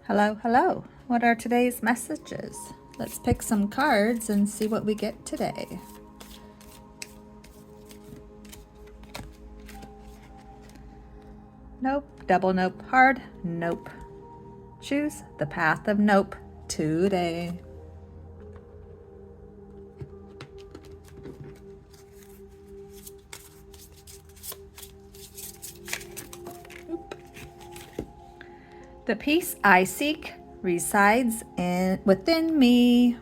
Hello, hello. What are today's messages? Let's pick some cards and see what we get today. Nope, double nope, hard nope. Choose the path of nope today. The peace I seek resides within me.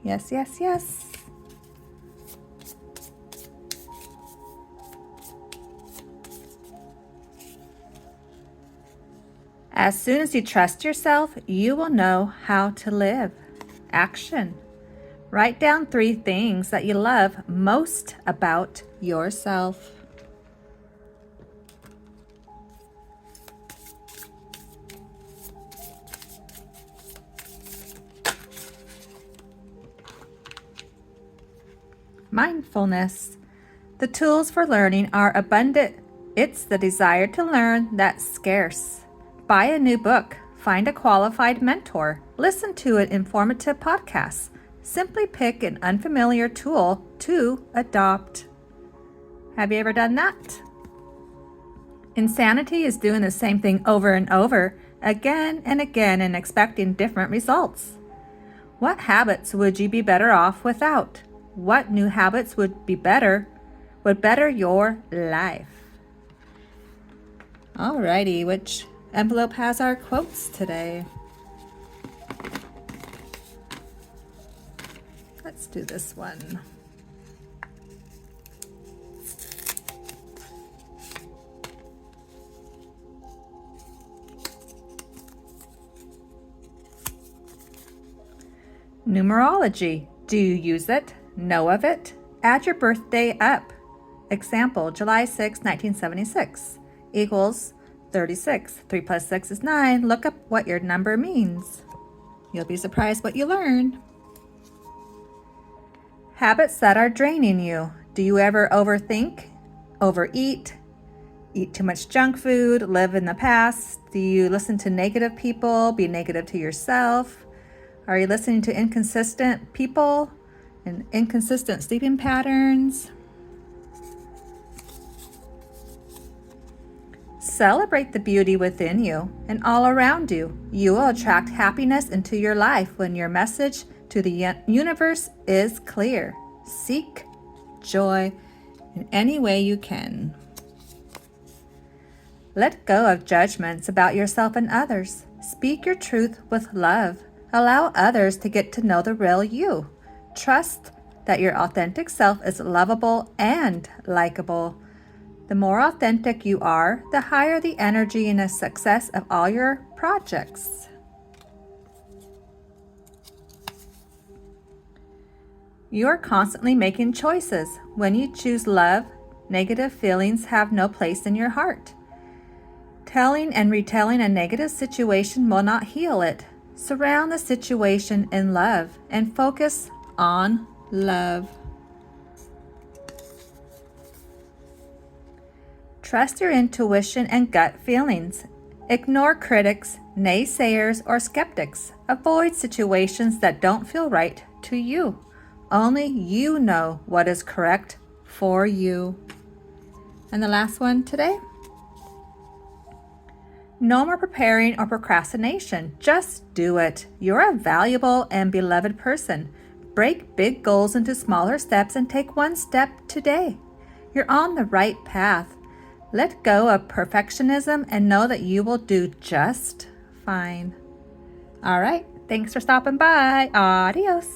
Yes, yes, yes. As soon as you trust yourself, you will know how to live. Action. Write down 3 things that you love most about yourself. Mindfulness. The tools for learning are abundant. It's the desire to learn that's scarce. Buy a new book. Find a qualified mentor. Listen to an informative podcast. Simply pick an unfamiliar tool to adopt. Have you ever done that? Insanity is doing the same thing over and over, again and again, and expecting different results. What habits would you be better off without? What new habits would better your life? Alrighty, which envelope has our quotes today? Let's do this one. Numerology. Do you use it? Know of it? Add your birthday up. Example, July 6, 1976 equals 36. 3 plus 6 is 9. Look up what your number means. You'll be surprised what you learn. Habits that are draining you. Do you ever overthink, overeat, eat too much junk food, live in the past? Do you listen to negative people, be negative to yourself? Are you listening to inconsistent people and inconsistent sleeping patterns? Celebrate the beauty within you and all around you. You will attract happiness into your life when your message to the universe is clear. Seek joy in any way you can. Let go of judgments about yourself and others. Speak your truth with love. Allow others to get to know the real you. Trust that your authentic self is lovable and likable. The more authentic you are, the higher the energy and the success of all your projects. You are constantly making choices. When you choose love, negative feelings have no place in your heart. Telling and retelling a negative situation will not heal it. Surround the situation in love and focus on love. Trust your intuition and gut feelings. Ignore critics, naysayers, or skeptics. Avoid situations that don't feel right to you. Only you know what is correct for you. And the last one today. No more preparing or procrastination. Just do it. You're a valuable and beloved person. Break big goals into smaller steps and take one step today. You're on the right path. Let go of perfectionism and know that you will do just fine. All right. Thanks for stopping by. Adios.